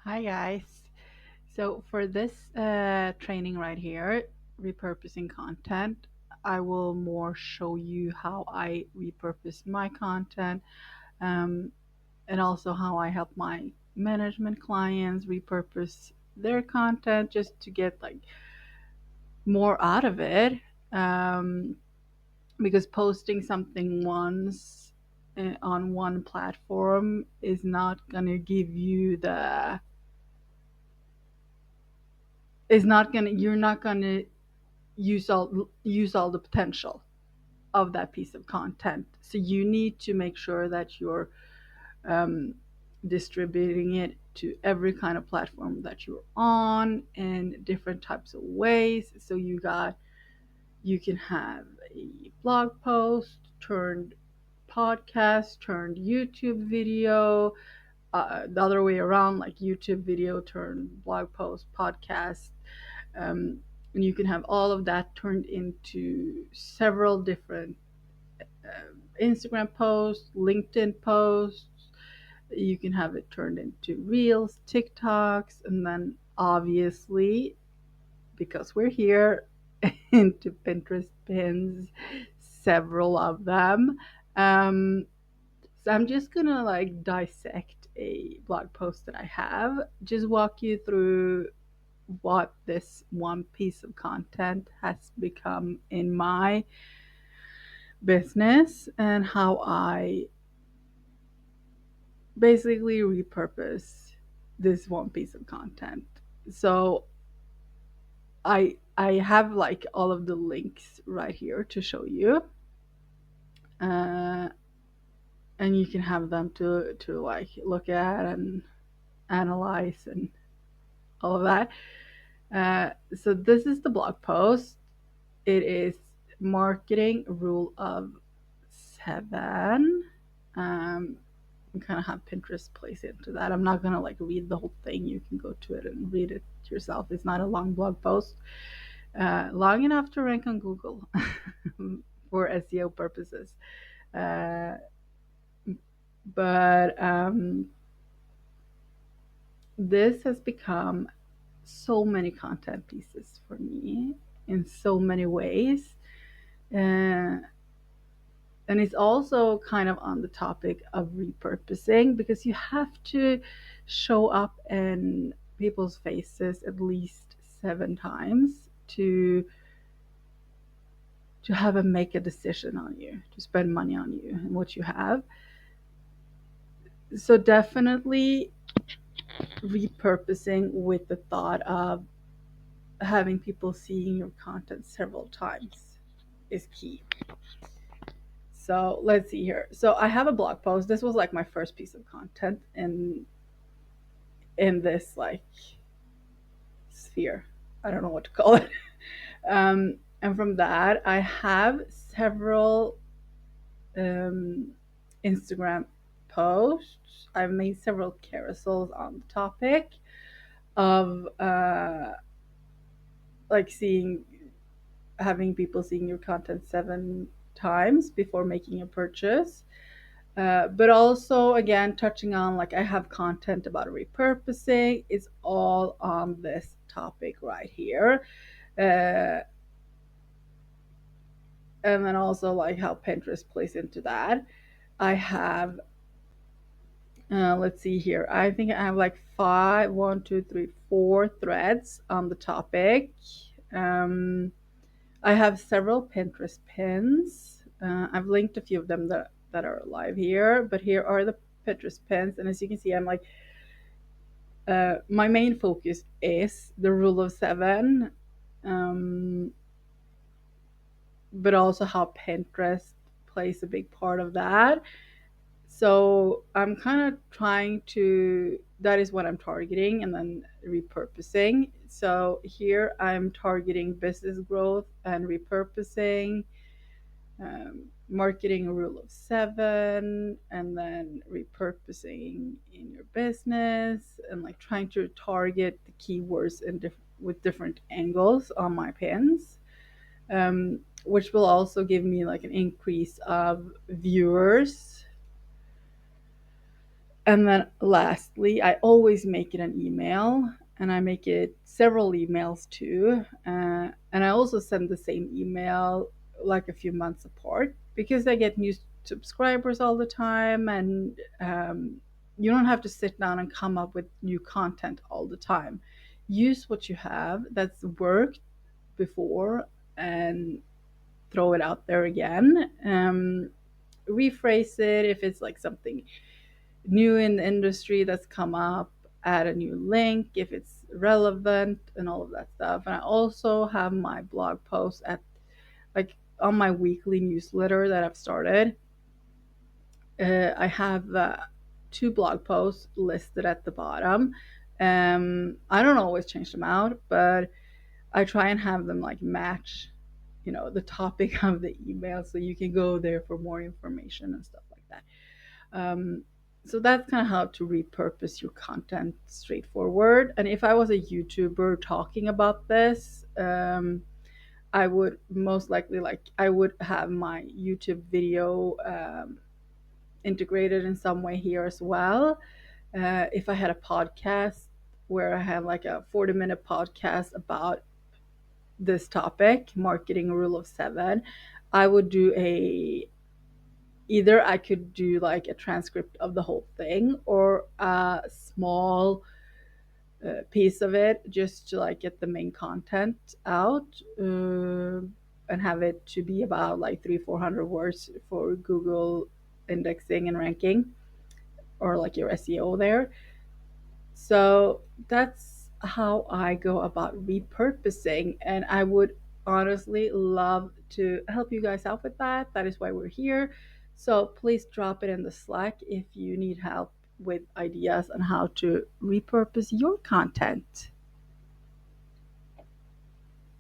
Hi guys. So for this training right here, repurposing content, I will more show you how I repurpose my content, um, and also how I help my management clients repurpose their content just to get like more out of it. Um, because posting something once on one platform is not gonna give you the is not gonna you're not gonna use all the potential of that piece of content. So you need to make sure that you're um, distributing it to every kind of platform that you're on in different types of ways. So you can have a blog post turned podcast turned YouTube video, the other way around, like YouTube video turned blog post podcast. And you can have all of that turned into several different Instagram posts, LinkedIn posts. You can have it turned into Reels, TikToks, and then obviously, because we're here, into Pinterest pins, several of them. Um, so I'm just gonna like dissect a blog post that I have, just walk you through what this one piece of content has become in my business and how I basically repurpose this one piece of content. So I have like all of the links right here to show you. Uh, and you can have them to like look at and analyze and all of that. So this is the blog post. It is marketing rule of seven. Um, and kind of have Pinterest place into that. I'm not gonna like read the whole thing. You can go to it and read it yourself. It's not a long blog post, long enough to rank on Google for SEO purposes. Uh, but this has become so many content pieces for me in so many ways. Uh, and it's also kind of on the topic of repurposing because you have to show up in people's faces at least 7 times to have them make a decision on you, to spend money on you and what you have. So definitely repurposing with the thought of having people seeing your content several times is key. So let's see here. So I have a blog post. This was like my first piece of content in this like sphere. I don't know what to call it. And from that, I have several um, Instagram posts. I've made several carousels on the topic of like having people seeing your content 7 times before making a purchase. But also, again, touching on like I have content about repurposing. It's all on this topic right here. Uh, and then also like how Pinterest plays into that. I have, let's see here. I think I have like five, one, two, three, four threads on the topic. Um, I have several Pinterest pins. I've linked a few of them that are live here, but here are the Pinterest pins. And as you can see, I'm like, my main focus is the rule of seven, um, but also how Pinterest plays a big part of that. So I'm kind of trying to, that is what I'm targeting, and then repurposing. So here I'm targeting business growth and repurposing, marketing rule of seven, and then repurposing in your business, and like trying to target the keywords with different angles on my pins, which will also give me like an increase of viewers And then lastly, I always make it an email, and I make it several emails too. And I also send the same email like a few months apart because I get new subscribers all the time, and you don't have to sit down and come up with new content all the time. Use what you have that's worked before and throw it out there again. Rephrase it if it's like something new in the industry that's come up, add a new link if it's relevant, and all of that stuff. And I also have my blog posts at like on my weekly newsletter that I've started. I have two blog posts listed at the bottom. I don't always change them out, but I try and have them like match, the topic of the email, so you can go there for more information and stuff like that. Um, so that's kind of how to repurpose your content straightforward. And if I was a YouTuber talking about this, I would most likely I would have my YouTube video integrated in some way here as well. If I had a podcast where I had like a 40-minute podcast about this topic, marketing rule of seven, I would do a either I could do like a transcript of the whole thing or a small piece of it just to like get the main content out, and have it to be about like 300-400 words for Google indexing and ranking, or like your SEO there. So that's how I go about repurposing. And I would honestly love to help you guys out with that. That is why we're here. So please drop it in the Slack if you need help with ideas on how to repurpose your content.